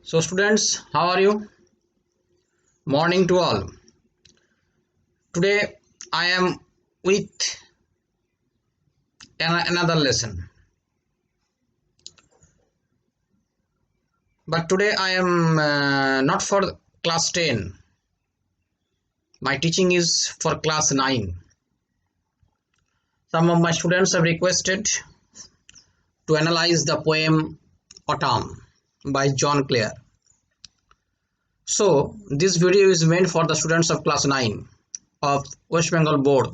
So students, how are you? Morning to all. Today I am with another lesson. But today I am not for class 10. My teaching is for class 9. Some of my students have requested to analyze the poem Autumn by John Clare. So this video is meant for the students of class 9 of West Bengal board.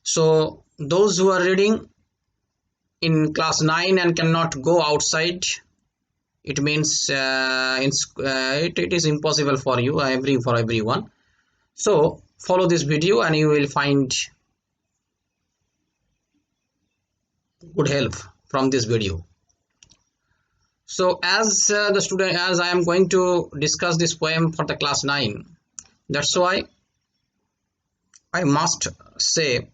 So those who are reading in class 9 and cannot go outside, it means it is impossible for you, for everyone. So follow this video and you will find good help from this video. So as I am going to discuss this poem for the class 9, that's why I must say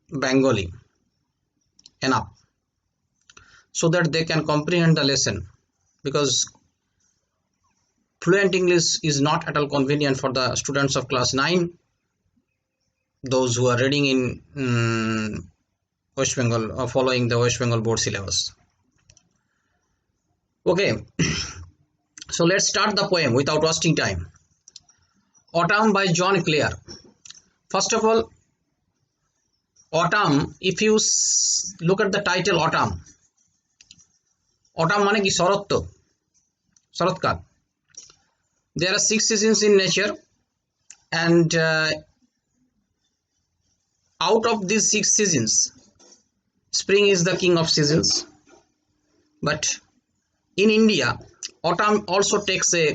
Bengali enough so that they can comprehend the lesson, because fluent English is not at all convenient for the students of class 9, those who are reading in West Bengal or following the West Bengal board syllabus. Okay, so let's start the poem without wasting time. Autumn by John Clare. First of all, autumn, if you look at the title autumn মানে কি শরৎকাল. There are 6 seasons in nature, and out of these 6 seasons, spring is the king of seasons. But in India, autumn also takes a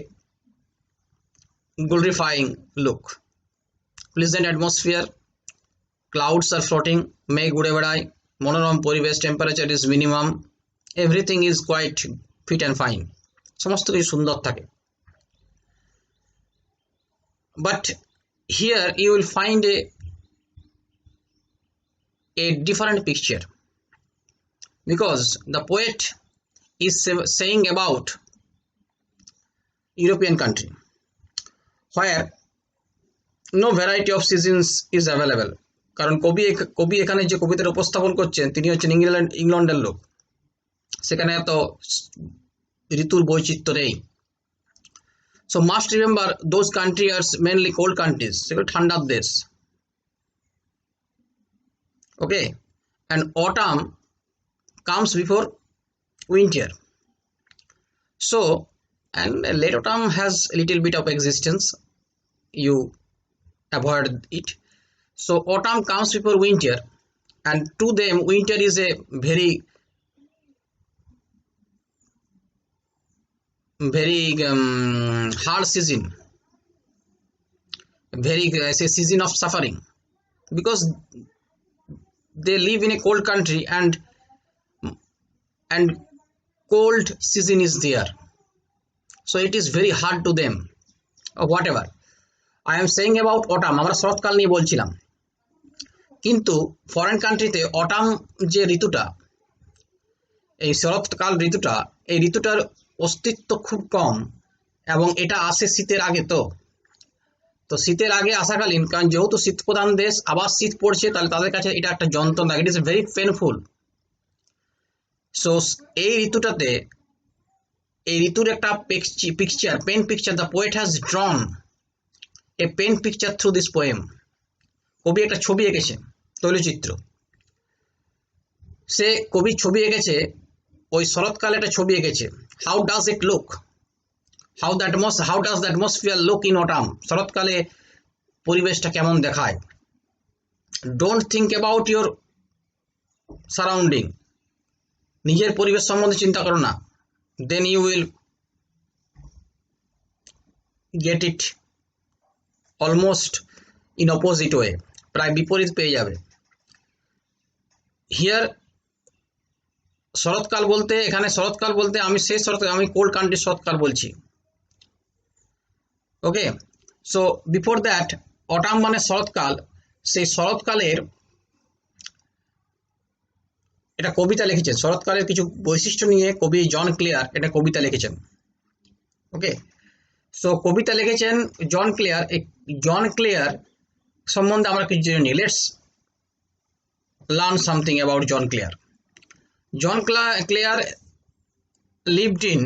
glorifying look. Pleasant atmosphere, clouds are floating, মেঘ উড়ে বেড়ায়, মনোরম পরিবেশ, temperature is minimum, everything is quite fit and fine, সমস্ত কিছু সুন্দর থাকে. But here you will find a different picture, because the poet is saying about European country where no variety of seasons is available. কারণ কবি এখানে যে কবিতার উপস্থাপন করছেন তিনি হচ্ছেন ইংল্যান্ডের লোক, সেখানে এত ঋতুর বৈচিত্র্য নেই. So must remember those countries are mainly cold countries, সেগুলো ঠান্ডার দেশ. Okay, and autumn comes before winter. So, and late autumn has a little bit of existence, you avoid it. So autumn comes before winter, and to them winter is a very hard season, very a season of suffering, because they live in a cold country and cold season is there, so it is very hard to them. Whatever I am saying about autumn, আমরা শরৎকাল নিয়ে বলছিলাম, কিন্তু foreign কান্ট্রিতে autumn যে ঋতুটা, এই শরৎকাল ঋতুটা, এই ঋতুটার অস্তিত্ব খুব কম, এবং এটা আসে শীতের আগে. তো শীতের আগে আসাকালীন, কারণ যেহেতু শীত প্রধান দেশ, আবার শীত পড়ছে, তাহলে তাদের কাছে এটা একটা যন্ত্রণা, it is very painful. So এই ঋতুটাতে, এই ঋতুর একটা picture, pen picture, the poet has drawn a pen picture through this poem. কবি একটা ছবি এঁকেছে, তৈলচিত্র. সে কবি ছবি এঁকেছে, ওই শরৎকালে একটা ছবি এঁকেছে. How does it look, how does the atmosphere look in autumn, শরৎকালে পরিবেশটা কেমন দেখায়. Don't think about your surrounding, নিজের পরিবেশ সম্বন্ধে চিন্তা করো না, then you will get it almost in opposite way, প্রায় বিপরীত পেয়ে যাবে. হিয়ার শরৎকাল বলতে, এখানে শরৎকাল বলতে আমি সেই শরৎকাল, আমি কোল্ড কান্ট্রির শরৎকাল বলছি. ওকে, সো বিফোর দ্যাট অটাম মানে শরৎকাল, সেই শরৎকালের এটা কবিতা লিখেছেন, শরৎকালের কিছু বৈশিষ্ট্য নিয়ে কবি জন ক্লেয়ার এটা কবিতা লিখেছেন। ওকে, সো কবিতা লিখেছেন জন ক্লেয়ার। এই জন ক্লেয়ার সম্বন্ধে আমরা কিছু জেনে নিই। Let's learn something about John Clare. John Clare lived in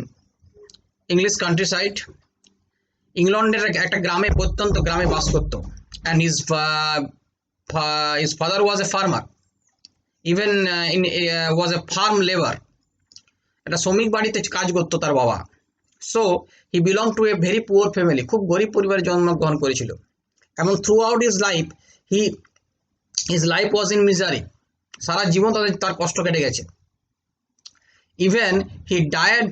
English countryside, ইংল্যান্ডের একটা গ্রামে, প্রত্যন্ত গ্রামে বাস করত। And his father was a farmer, even was a farm labour, একটা শ্রমিক বাড়িতে কাজ করতো তার বাবা। So he belong to a very poor family, খুব গরিব পরিবারে জন্মগ্রহণ করেছিল। এবং throughout his life his life was in misery, সারা জীবন তার কষ্ট কেটে গেছে। Even he died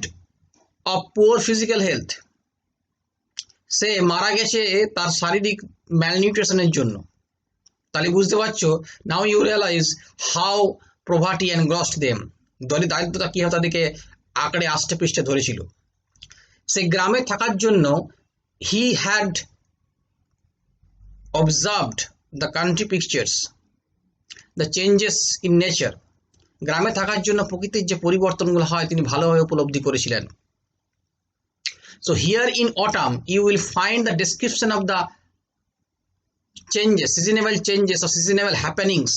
of poor physical health, সে মারা গেছে তার শারীরিক ম্যালনিউট্রিশনের জন্য। তাহলে বুঝতে পারছো, now you realise how poverty engrossed them, দারিদ্রতা কীভাবে তাদেরকে আঁকড়ে আষ্টে পৃষ্ঠে ধরেছিল। সে গ্রামে থাকার জন্য he had observed the country pictures, the changes in nature. গ্রামে থাকার জন্য প্রকৃতির যে পরিবর্তনগুলো হয় তিনি ভালোভাবে উপলব্ধি করেছিলেন। So here in autumn you will find the description of the changes, seasonal happenings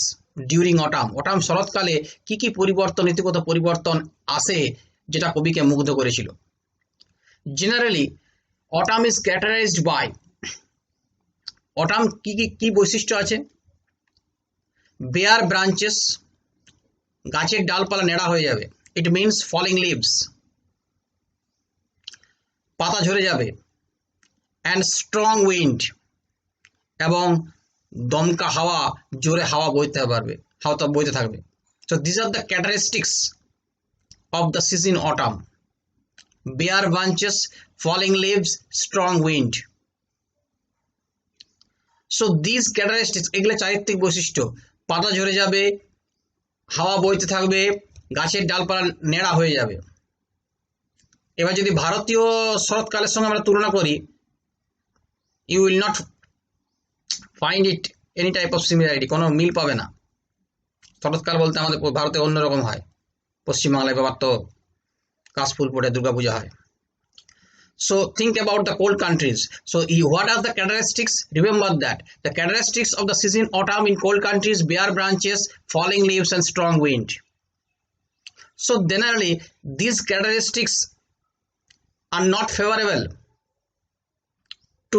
during autumn. autumn শরৎকালে কি কি পরিবর্তন, ঋতুগত পরিবর্তন আসে যেটা কবিকে মুগ্ধ করেছিল। Generally autumn is characterized by, autumn কি বৈশিষ্ট্য আছে? bare branches, গাছের ডালপালা নেড়া হয়ে যাবে, it means falling leaves, পাতা ঝরে যাবে, অ্যান্ড স্ট্রং উইন্ড, এবং দমকা হাওয়া, জোরে হাওয়া বইতে থাকবে। So this are the characteristics of the season autumn: bare branches, falling leaves, strong wind. So this characteristics, এগুলো চারিত্রিক বৈশিষ্ট্য। পাতা ঝরে যাবে, হাওয়া বইতে থাকবে, গাছের ডালপালা নেড়া হয়ে যাবে। এবার যদি ভারতীয় শরৎকালের সঙ্গে আমরা তুলনা করি, you will not find it any type of similarity, কোনো মিল পাবে না। শরৎকাল বলতে আমাদের ভারতে অন্যরকম হয়, পশ্চিমবাংলায় ব্যাপার তো কাশফুল পড়ে দুর্গাপূজা হয়। So think about the cold countries. So what are the characteristics? Remember that the characteristics of the season autumn in cold countries: bare branches, falling leaves, and strong wind. So generally these characteristics are not favorable to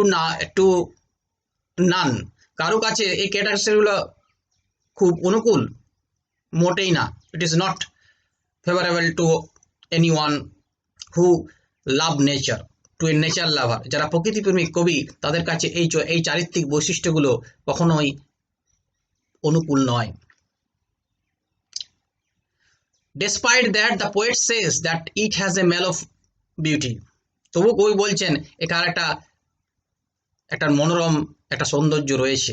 none. কারো কাছে এই ক্যারেক্টারিস্টিকগুলো খুব অনুকূল মোটেই না। It is not favorable to anyone who love nature, to a nature lover. যারা প্রকৃতিপ্রেমিক কবি তাদের কাছে এই চারিত্রিক বৈশিষ্ট্যগুলো কখনোই অনুকূল নয়। Despite that, the poet says that it has a mellow beauty. তবু কবি বলছেন এটার একটা মনোরম একটা সৌন্দর্য রয়েছে,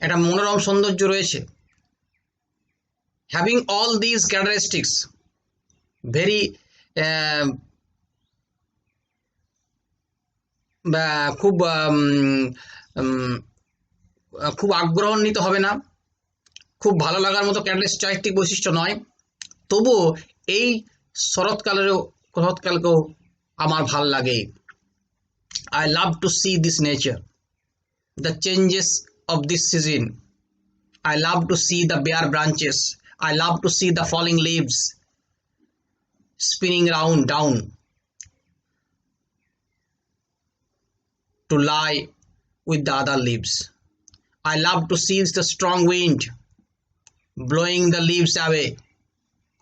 একটা মনোরম সৌন্দর্য রয়েছে। Having all these characteristics, very খুব আগ্রহান্বিত হবে না, খুব ভালো লাগার মতো চারিত্রিক বৈশিষ্ট্য নয়, তবুও এই শরৎকালকেও আমার ভাল লাগে। I love to see this nature, the changes of this season. I love to see the bare branches. I love to see the falling leaves spinning round down to lie with the other leaves. I love to see the strong wind blowing the leaves away.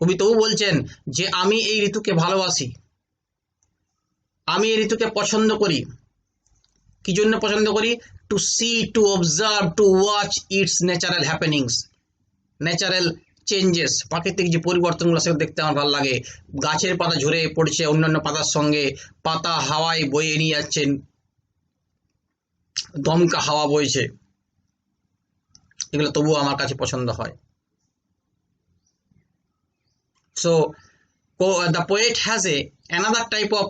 কবি তবু বলছেন যে আমি এই ঋতুকে ভালোবাসি, আমি এই ঋতুকে পছন্দ করি। কি জন্য পছন্দ করি? To see, to observe, to watch its natural happenings, natural changes, প্রাকৃতিক যে পরিবর্তনগুলো সেগুলো দেখতে আমার ভালো লাগে। গাছের পাতা ঝরে পড়ছে অন্যান্য পাতার সঙ্গে, পাতা হাওয়ায় বয়ে নিয়ে যাচ্ছেন, দমকা হাওয়া বইছে, এগুলো তবুও আমার কাছে পছন্দ হয়। So the poet has another type of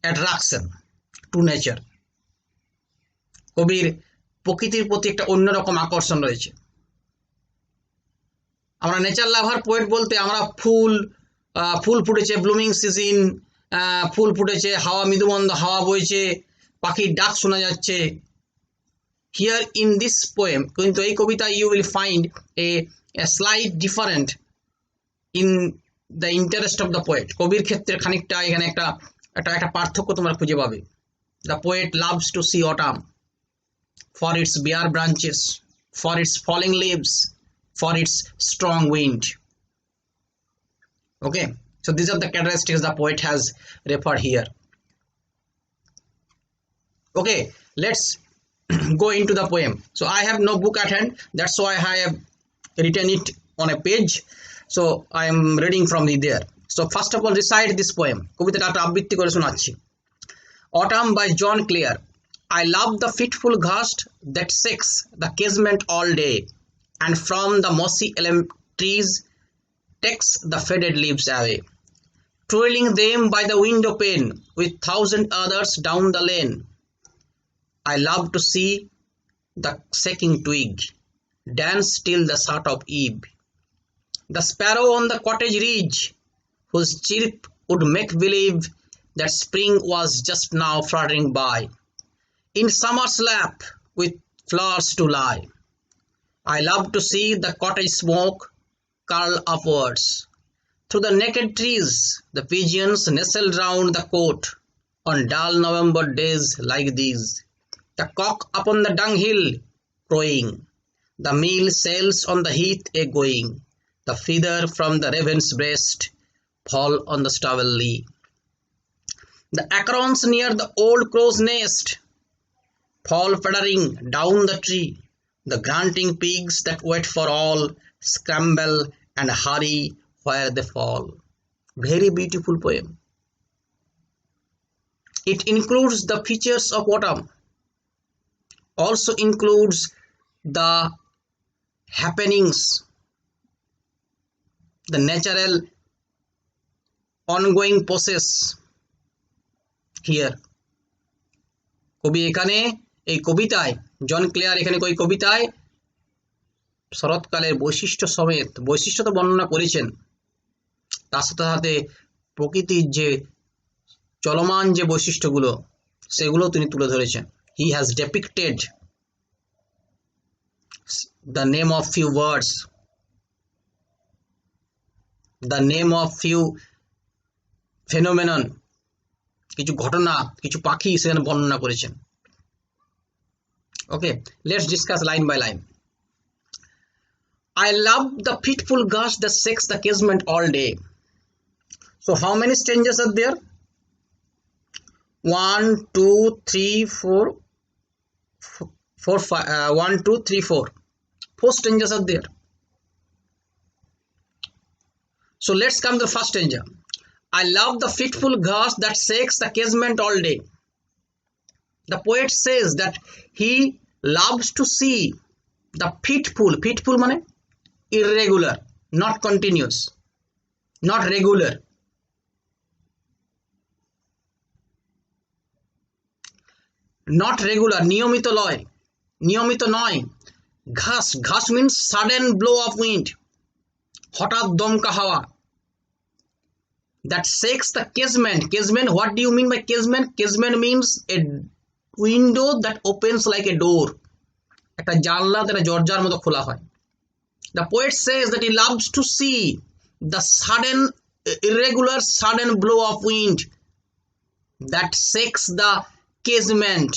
attraction to nature. কবির প্রকৃতির প্রতি একটা অন্যরকম আকর্ষণ রয়েছে। আমরা নেচার লাভার পোয়েট বলতে আমরা ফুল ফুল ফুটেছে, ব্লুমিং সিজন, ফুল ফুটেছে, হাওয়া মৃদুমন্দ হাওয়া বইছে, পাখির ডাক শোনা যাচ্ছে। হিয়ার ইন দিস পোয়েম, কিন্তু এই কবিতা you will find a slight different in the interest of the poet. কবির ক্ষেত্রে খানিকটা এখানে একটা একটা পার্থক্য তোমরা খুঁজে পাবে। The poet loves to see autumn for its bare branches, for its falling leaves, for its strong wind. Okay, so these are the characteristics the poet has referred here. Okay, let's go into the poem. So I have no book at hand, that's why I have written it on a page, so I am reading from there. So first of all, recite this poem. কবিতাটা একটা আবৃত্তি করে শোনাচ্ছি। Autumn by John Clare. I love the fitful gust that shakes the casement all day, and from the mossy elm trees takes the faded leaves away, twirling them by the window pane with thousand others down the lane. I love to see the shaking twig dance till the start of eve, the sparrow on the cottage ridge, whose chirp would make believe that spring was just now fluttering by, in summer's lap with flowers to lie. I love to see the cottage smoke curl upwards. Through the naked trees, the pigeons nestle round the court on dull November days like these. The cock upon the dunghill crowing, the meal sails on the heath a-going, the feather from the raven's breast fall on the stubble lea. The acorns near the old crow's nest fall fluttering down the tree, the grunting pigs that wait for all scramble and hurry where they fall. Very beautiful poem. It includes the features of autumn, also includes the happenings, the natural ongoing process here. কবি এখানে এই কবিতায়, জন Claire এখানে ওই কবিতায় শরৎকালের বৈশিষ্ট্য সমেত বৈশিষ্ট্য তো বর্ণনা করেছেন, তার সাথে সাথে প্রকৃতির যে চলমান যে বৈশিষ্ট্যগুলো সেগুলো তিনি তুলে ধরেছেন। He has depicted the name of few words, the name of few phenomenon, কিছু ঘটনা, কিছু পাখি সেখানে বর্ণনা করেছেন। Okay, let's discuss line by line. I love the fitful gust that shakes the casement all day. So how many stanzas are there? 1 2 3 4 4 5 1 2 3 4 4 stanzas are there. So let's come to the first stanza. I love the fitful gust that shakes the casement all day. The poet says that he loves to see the fitful, fitful মানে irregular, not continuous, not regular, not regular, নিয়মিত লয়, নিয়মিত নয়। ঘাস, ঘাস means sudden blow of wind, হঠাৎ দমকা হাওয়া। That shakes the casement. Casement, what do you mean by casement? Casement means a window that opens like a door, একটা জানলা যেটা দরজার মতো খোলা হয়। The poet says that he loves to see the sudden, irregular, sudden blow of wind that shakes the casement.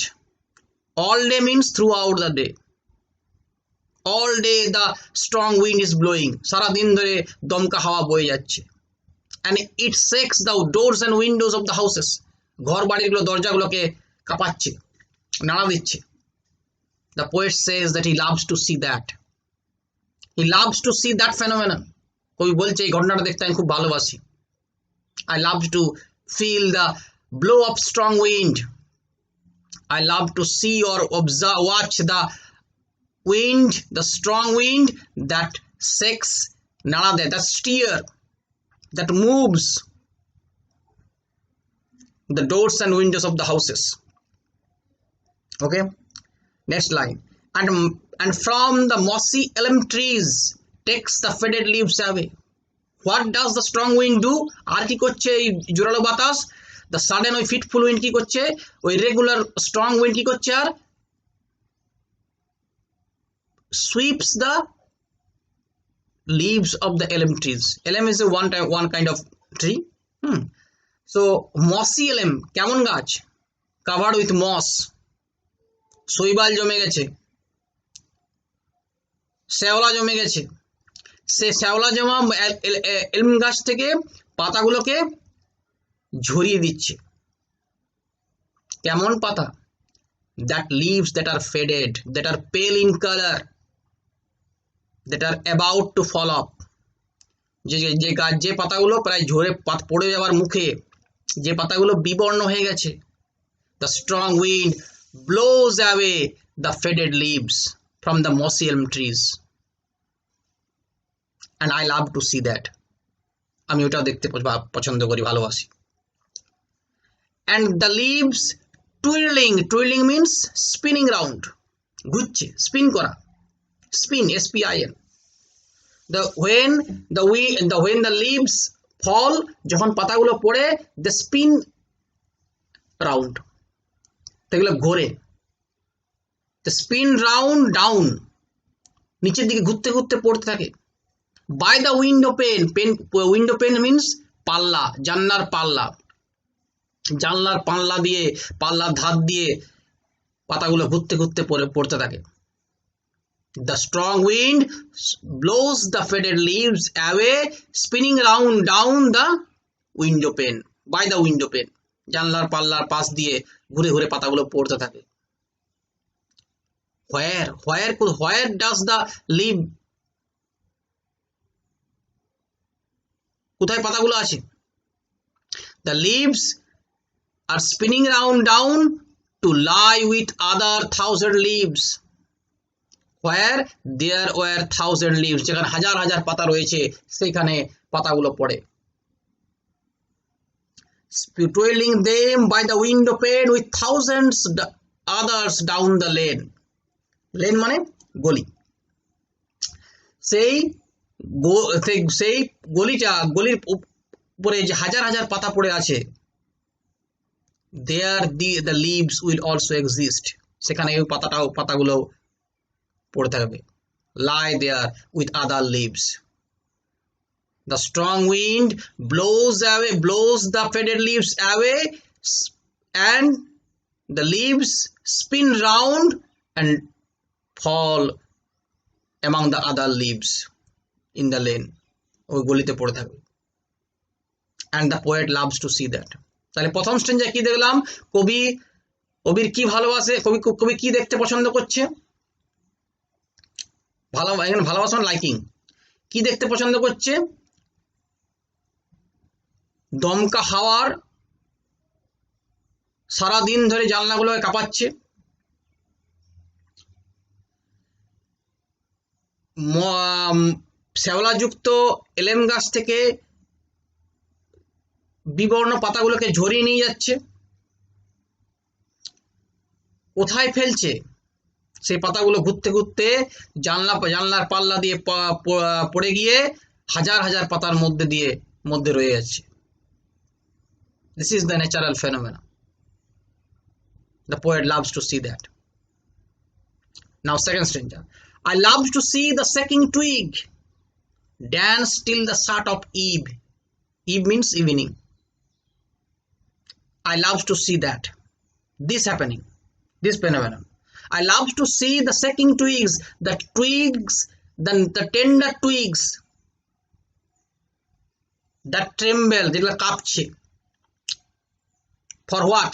All day means throughout the day. All day the strong wind is blowing, সারা দিন ধরে দমকা হাওয়া বয়ে যাচ্ছে। And it shakes the doors and windows of the houses. ঘর বাড়িগুলো দরজাগুলোকে কাঁপাচ্ছে, নাড়া দিচ্ছে। The poet says that he loves to see that. He loves to see that phenomenon. কবি বলছে এই ঘটনাটা দেখতে আমি খুব ভালোবাসি। I love to feel the blow of strong wind. I love to see or observe, watch the wind, the strong wind that shakes, নাড়া দেয়, that steer, that moves the doors and windows of the houses. Okay, next line. And from the mossy elm trees takes the faded leaves away. What does the strong wind do? আর কি করছে এই জোরালো বাতাস? The sudden ওই fitful wind কি করছে? ওই regular strong wind কি করছে? আর sweeps the leaves of the elm trees. Elm is a one kind of tree. So mossy elm কেমন গাছ? Covered with moss. শৈবাল জমে গেছে, শ্যাওলা জমে গেছে। সে শ্যাওলা জমা এলম গাছ থেকে পাতাগুলোকে ঝরিয়ে দিচ্ছে। কেমন পাতা? That leaves that are faded, that are pale in color, that are about to fall off. যে গাছ যে পাতাগুলো প্রায় ঝরে পড়ে যাওয়ার মুখে, যে পাতাগুলো বিবর্ণ হয়ে গেছে, the strong wind blows away the faded leaves from the mossy elm trees. And I love to see that. আমি ওটাও দেখতে পছন্দ করি, ভালোবাসি। And the leaves twirling means spinning round, ঘুরছে, স্পিন করা, spin, spin. When the leaves fall, যখন পাতাগুলো পড়ে, they spin round, এগুলো ঘোরে, the spin round down, নিচের দিকে ঘুরতে ঘুরতে পড়তে থাকে। By the window pane means পাল্লা, জানলার পাল্লা, জানলার পাল্লার ধার দিয়ে পাতাগুলো ঘুরতে ঘুরতে পড়তে থাকে। The strong wind blows the faded leaves away, spinning round down the window pane. By the window pane, জানলার পাল্লার পাশ দিয়ে ঘুরে ঘুরে পাতাগুলো পড়তে থাকে। Where does the leaf, কোথায় পাতাগুলো আছে? The leaves are spinning round down to lie with other 1,000 leaves. Where there were 1,000 leaves, যেখানে হাজার হাজার পাতা রয়েছে সেখানে পাতাগুলো পড়ে। Twirling them by the window pane with thousands others down the lane. Lane মানে গলি। সেই গলির উপরে যে হাজার হাজার পাতা পড়ে আছে, there the leaves will also exist. সেখানে এই পাতাগুলো পড়ে থাকবে। Lie there with other leaves. The strong wind blows the faded leaves away, and the leaves spin round and fall among the other leaves in the lane. ওই গলিতে পড়ে থাকবে। And the poet loves to see that. তাহলে প্রথম স্ট্যান্জায় কি দেখলাম? কবির কি ভালোবাসে, কবি কি দেখতে পছন্দ করছে? এখানে ভালোবাসা লাইকিং। কি দেখতে পছন্দ করছে? দমকা হাওয়ার সারাদিন ধরে জানলাগুলোকে কাঁপাচ্ছে, শ্যাওলাযুক্ত এলেম গাছ থেকে বিবর্ণ পাতাগুলোকে ঝরিয়ে নিয়ে যাচ্ছে। কোথায় ফেলছে? সেই পাতাগুলো ঘুরতে ঘুরতে জানলার পাল্লা দিয়ে পড়ে গিয়ে হাজার হাজার পাতার মধ্যে রয়ে যাচ্ছে। This is the natural phenomena. The poet loves to see that. Now second stanza. I love to see the sucking twig dance till the start of eve. Eve means evening. I love to see that. This happening. This phenomenon. I love to see the sucking twigs, the tender twigs that tremble, যেগুলো কাঁপছে। For what?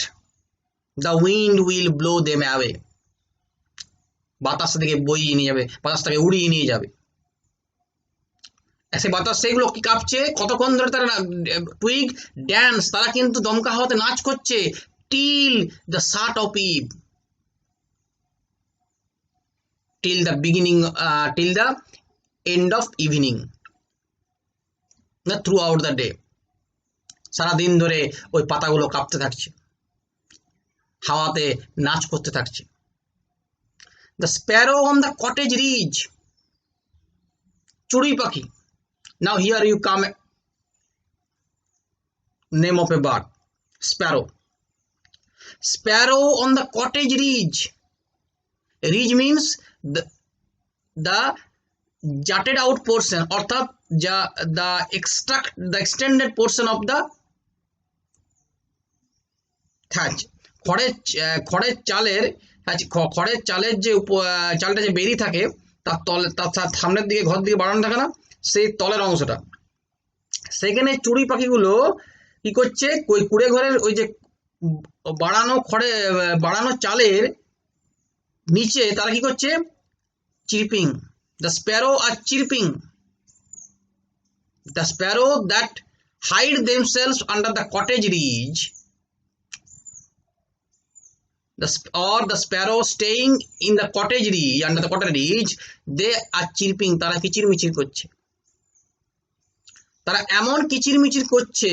The wind will blow them away. বাতাস থেকে বইয়ে নিয়ে যাবে, বাতাসটাকে উড়িয়ে নিয়ে যাবে। এসে বাতাস সেগুলো কি কাঁপছে, কতক্ষণ ধরে তারা টুইগ ড্যান্স, তারা কিন্তু দমকা হাওয়াতে নাচ করছে। till the start of eve, till the end of evening, throughout the day, সারাদিন ধরে ওই পাতাগুলো কাঁপতে থাকছে, হাওয়াতে নাচ করতে থাকছে। The sparrow on the cottage ridge চড়ুই পাখি. Now here you come name of a bird, sparrow. Sparrow on the cottage ridge. Ridge means the jutted out portion, অর্থাৎ the extended portion of the thatch. খড়ের চালের যে চালটা যে বেরিয়ে থাকে তার তলে, তার সামনের দিকে ঘর দিকে বাড়ানো থাকে না, সেই তলের অংশটা, সেখানে চড়ুই পাখিগুলো কি করছে, ওই কুড়ে ঘরের ওই যে বাড়ানো চালের নিচে তারা কি করছে, চিরপিং. The sparrow are chirping. The sparrow that hide themselves under the cottage ridge, the sparrow staying in the cottage ridge, under the cottage ridge, they are chirping. তারা কিচিরমিচির করছে. তারা এমন কিচিরমিচির করছে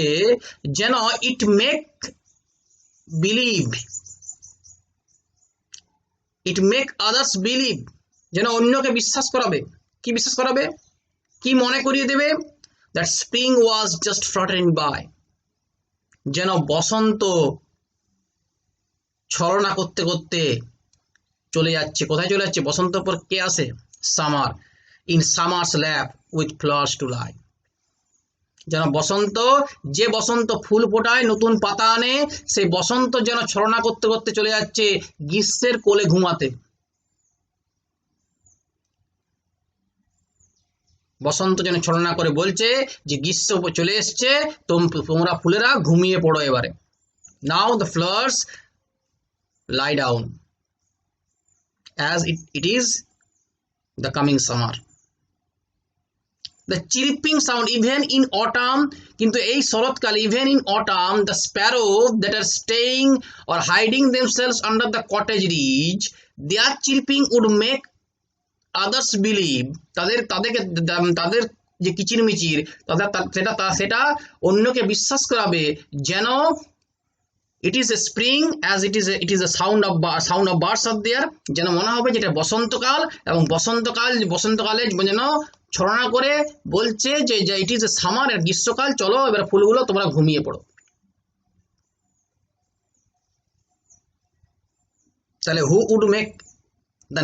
যেন it make others believe, যেন অন্যকে বিশ্বাস করাবে. কি বিশ্বাস করাবে, কি মনে করিয়ে দেবে, that spring was just fluttering by, যেন বসন্ত ছলনা করতে করতে চলে যাচ্ছে. কোথায় চলে যাচ্ছে? বসন্তের পর কে আসে? Summer. In summer's lap with flowers to lie, যেন বসন্ত, যে বসন্ত ফুল ফোটায়, নতুন পাতা আনে, সেই বসন্ত যেন ছলনা করতে করতে চলে যাচ্ছে গ্রীষ্মের কোলে ঘুমাতে. বসন্ত যেন ছলনা করে বলছে যে গ্রীষ্ম চলে এসছে, তোমরা ফুলেরা ঘুমিয়ে পড়ো এবারে. Now the flowers lie down as it is the coming summer. The chirping sound even in autumn, কিন্তু এই শরৎকালে, even in autumn, the sparrow that are staying or hiding themselves under the cottage ridge, their chirping would make others believe, তাদের যে কিচিরমিচির সেটা অন্যকে বিশ্বাস করাবে যেন it is a spring, as it is a sound of birds are there, যেন মনে হবে যেটা বসন্তকাল, এবং বসন্তকালে যেন ছলনা করে বলছে যে it is a summer, আর গ্রীষ্মকাল, চলো এবার ফুলগুলো তোমরা ঘুমিয়ে পড়ো. তাহলে who would make the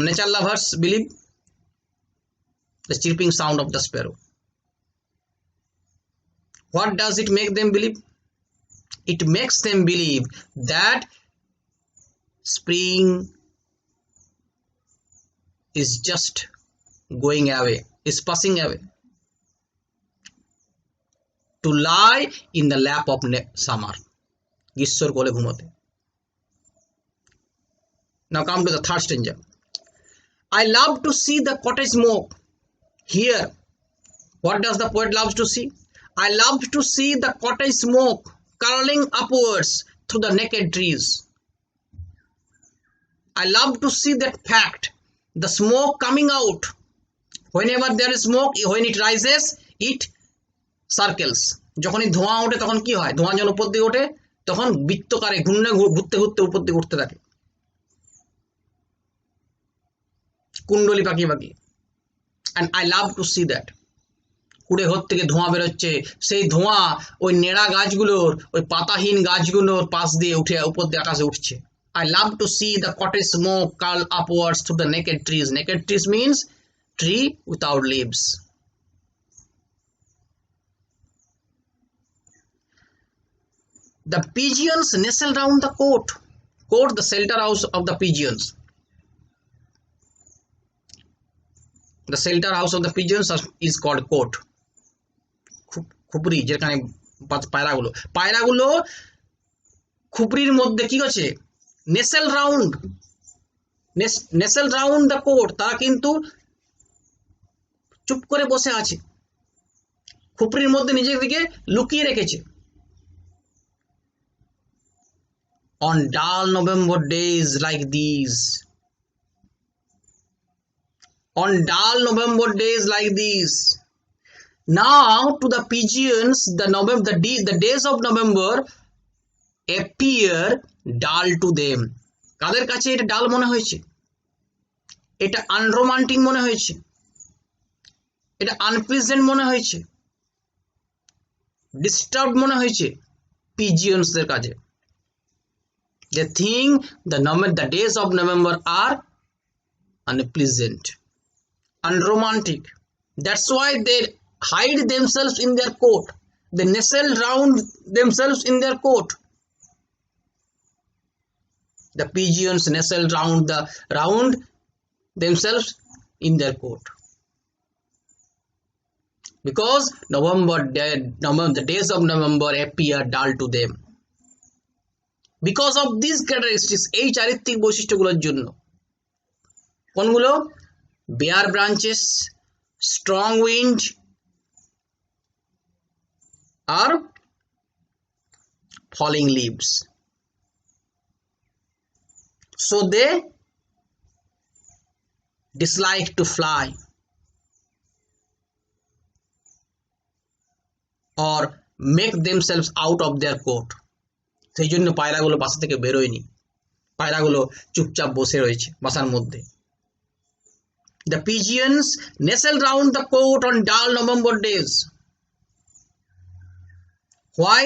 nature lovers believe? The chirping sound of the sparrow. What does it make them believe? It makes them believe that spring is just going away, is passing away, to lie in the lap of summer, গ্রীষ্মর কোলে ঘুমোতে. Now come to the third stanza. I love to see the cottage smoke. Here, what does the poet loves to see? I love to see the cottage smoke curling upwards through the naked trees. I love to see that fact, the smoke coming out. Whenever there is smoke, when it rises, it circles. যখনই ধোঁয়া ওঠে তখন কি হয়? ধোঁয়া যখন উপর দিকে ওঠে তখন বৃত্তকারে ঘুরতে উপর দিকে উঠতে থাকে, কুণ্ডলী পাখি. And I love to see that. কুড়ে ঘর থেকে ধোঁয়া বেরোচ্ছে, সেই ধোঁয়া ওই নেড়া গাছগুলোর, ওই পাতাহীন গাছগুলোর পাশ দিয়ে উঠে উপর দিয়ে আকাশে উঠছে. I love to see the cottage smoke curl upwards through the naked trees. Naked trees means tree without leaves. The pigeons nestle round the court, the shelter house of the pigeons. The shelter house of the pigeons is called court. খুপড়ি, যেখানে পায়রাগুলো খুপড়ির মধ্যে কি করছে, nacelle round the court, তারা কিন্তু চুপ করে বসে আছে, খুপড়ির মধ্যে নিজের দিকে লুকিয়ে রেখেছে. On dull November days like these, now to the pigeons the days of November appear dull to them. কাদের কাছে এটা ডাল মনে হয়েছে? এটা আনরোমান্টিক মনে হয়েছে, এটা আনপ্লেজেন্ট মনে হয়েছে, ডিস্টার্ব মনে হয়েছে পিজিয়ন্সদের কাছে। They think the days of November are unpleasant, unromantic. That's why they hide themselves in their coat. They nestle round themselves in their coat. The pigeons nestle round themselves in their coat. Because the days of November appear dull to them. Because of these characteristics, এই চারিত্রিক বৈশিষ্ট্যগুলোর জন্য। কোনগুলো? bare branches, strong wind, R falling leaves. So they dislike to fly or make themselves out of their coat. সেই জন্য পায়রাগুলো বাসা থেকে বেরোয়নি, পায়রাগুলো চুপচাপ বসে রয়েছে বাসার মধ্যে। The pigeons nestle round the coat on dull November days. Why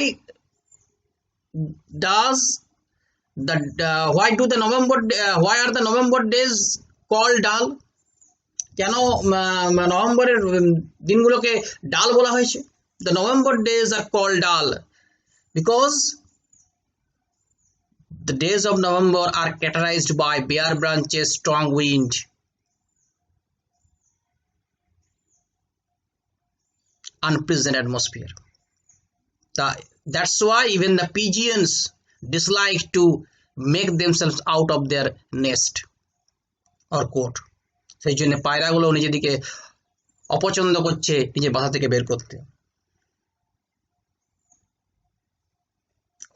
are the November days called dull? কেন নভেম্বরের দিনগুলোকে ডাল বলা হয়েছে? The November days are called dull because the days of November are characterized by bare branches, strong wind, unpleasant atmosphere. That's why even the pigeons dislike to make themselves out of their nest or coat. সেই জন্য পায়রাগুলো নিজেদিকে অপছন্দ করছে নিজের বাসা থেকে বের করতে।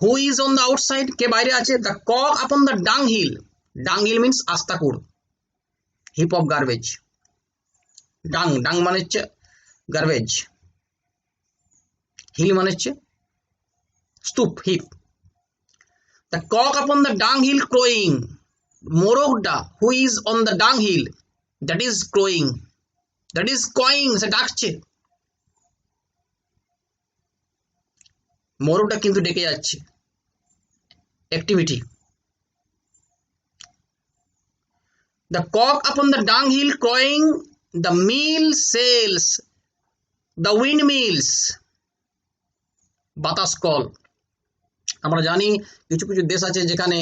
Who is on the outside? কে বাইরে আছে? The cock upon the dunghill. Dunghill means আস্তাকুড়, heap of garbage. Dung মানে হচ্ছে garbage, hill মানে হচ্ছে স্তূপ, heap. The cock upon the dunghill crowing. মোরগটা who is on the dunghill, that is crowing, that is cawing, সে ডাকছে। মোরগটা কিন্তু ডেকে যাচ্ছে, activity. The cock upon the dunghill crowing, the mill sails, the windmills, বাতাস call. আমরা জানি কিছু কিছু দেশ আছে যেখানে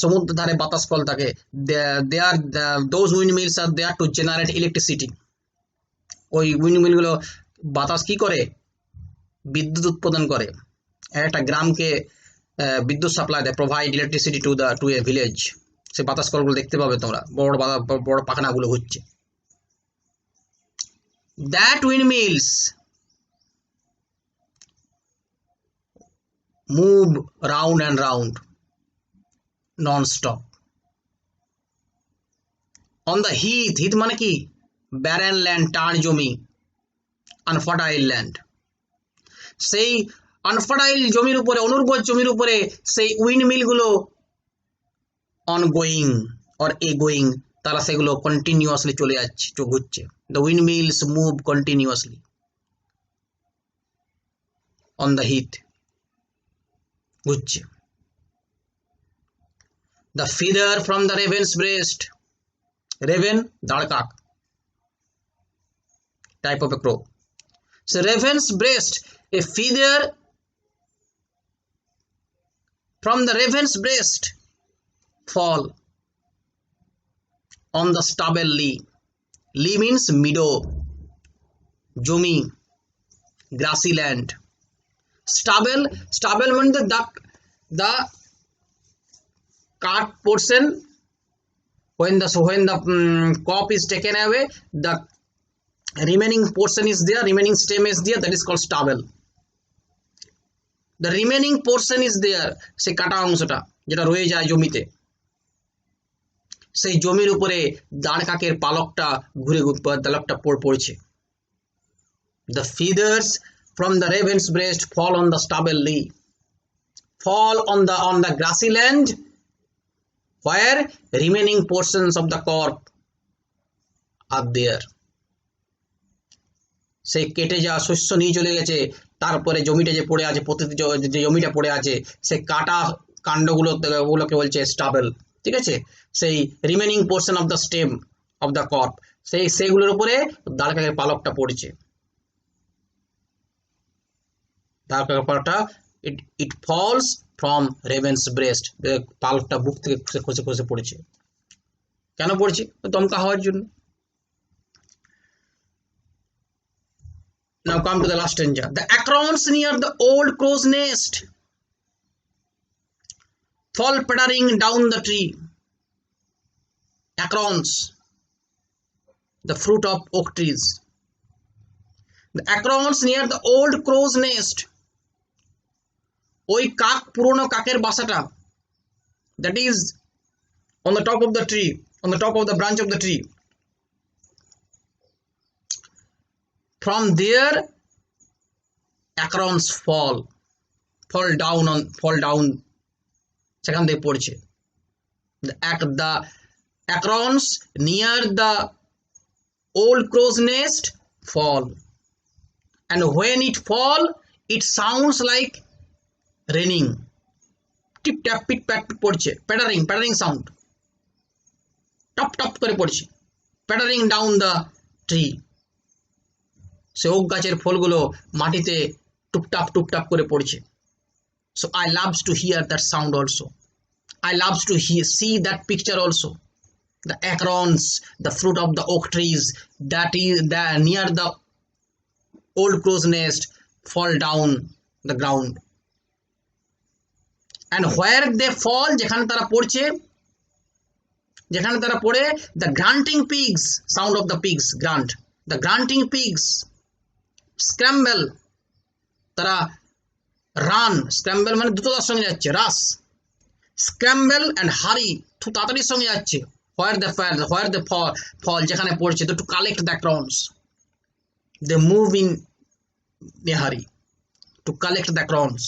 সমুদ্র ধারে বাতাস কল থাকে। those windmills are there to generate electricity. ওই উইন্ডমিলগুলো বাতাস কি করে? বিদ্যুৎ উৎপাদন করে, একটা গ্রামকে বিদ্যুৎ সাপ্লাই দেয়, provide electricity to a village. সে বাতাস কলগুলো দেখতে পাবে তোমরা, বড় বড় পাখানাগুলো হচ্ছে। That windmills move round and round non-stop on the heath. Heath মানে কি? barren land, টার জমি, unfertile land. সেই আনফার্টাইল জমির উপরে, অনুর্বর জমির উপরে সেই উইন্ডমিল গুলো অনগোয়িং অর এগোয়িং, তারা সেগুলো কন্টিনিউয়াসলি চলে যাচ্ছে, ঘুরছে। The windmills move continuously on the heath, ঘুরছে। The feather from the raven's breast, raven দাঁড় কাক, type of a crow. So raven's breast, a feather from the raven's breast fall on the stubble lea. Lea means meadow, jumi, grassy land. Stubble means the cut portion. When the crop is taken away, the remaining portion is there, remaining stem is there, that is called stubble. The remaining portion is there, সেই কাটা অংশটা যেটা রয়ে যায় জমিতে, সেই জমির উপরে দাঁড় কাকের পালকটা ঘুরে পালকটা পড়ছে। The feathers from the raven's breast fall on the stubble lea, fall on the grassy land where remaining portions of the corp are there. সে কেটে যাওয়া শস্য নিয়ে চলে গেছে, তারপরে জমিটা যে পড়ে আছে, প্রতিটি যে জমিটা পড়ে আছে, সে কাটা কাণ্ডগুলোকে বলছে স্টাবেল, ঠিক আছে। সেই remaining portion of the stem of the crop, সেইগুলোর উপরে দাঁড় কাকের পালকটা পড়ছে। দাঁড় কাকের পালকটা it falls from raven's breast, পালকটা বুক থেকে খসে খসে পড়েছে। কেন পড়ছে? দমকা হওয়ার জন্য। Now come to the last stanza. The acorns near the old crow's nest fall pattering down the tree. Acorns, the fruit of oak trees. The acorns near the old crow's nest. ওই কাক, পুরনো কাকের বাসাটা, that is on the top of the tree, on the top of the branch of the tree. From there acorns fall down, সেখান থেকে পড়ছে। The acorns near the old crow's nest fall, and when it fall it sounds like raining. Tip tap pit pat পড়ছে, pattering sound, টপ টপ করে পড়ছে, pattering down the tree. সে oak গাছের ফলগুলো মাটিতে টুপটাপ করে পড়ছে। So I loves to hear that sound also. I loves to see that picture also. The acorns, the fruit of the oak trees, that is near the old crow's nest, fall down the ground. And where they fall, যেখানে তারা পড়ে, the grunting pigs, sound of the pigs grunt, the grunting pigs scramble, তারা run, scramble মানে দ্রুততার সঙ্গে যাচ্ছে, রাস, scramble and হারি, খুব তাড়াতাড়ির সঙ্গে যাচ্ছে, হোয়ার দ্য ফল, যেখানে পড়ছে, to collect the crowns, they move in a hurry to collect the crowns,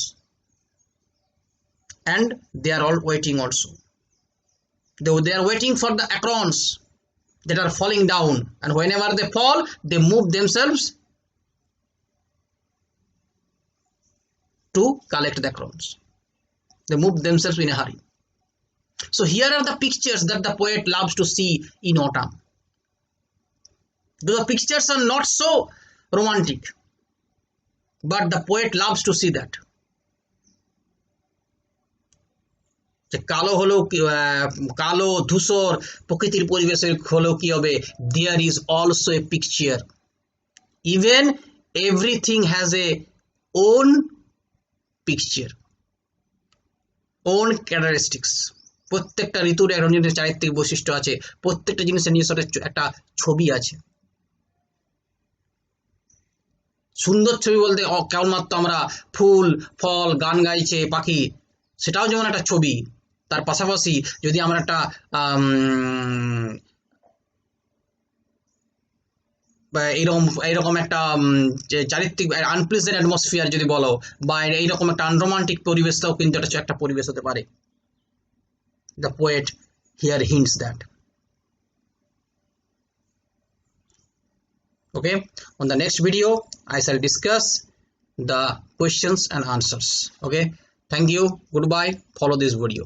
and they are all waiting also, they are waiting for the acorns that are falling down, and whenever they fall they move themselves to collect the acorns. They move themselves in a hurry. So here are the pictures that the poet loves to see in autumn. The pictures are not so romantic, but the poet loves to see that. কালো ধূসর প্রকৃতির পরিবেশের হলেও কি হবে, there is also a picture. Even everything has a own picture, own characteristics. প্রত্যেকটা ঋতুর একটা নিজস্ব চারিত্রিক বৈশিষ্ট্য আছে, প্রত্যেকটা জিনিসের নিজস্ব একটা ছবি আছে। সুন্দর ছবি বলতে কেবলমাত্র আমরা ফুল ফল গান গাইছে পাখি, সেটাও যেমন একটা ছবি। তার পাশাপাশি যদি আমরা একটা এইরকম একটা চারিত্রিক আনপ্লেজেন্ট অ্যাটমসফিয়ার যদি বলো, বা এইরকম একটা আনরোমান্টিক পরিবেশটাও কিন্তু একটা পরিবেশ হতে পারে। The poet here hints that. Okay, on the next video I shall discuss the questions and answers. Okay, thank you, goodbye, follow this video.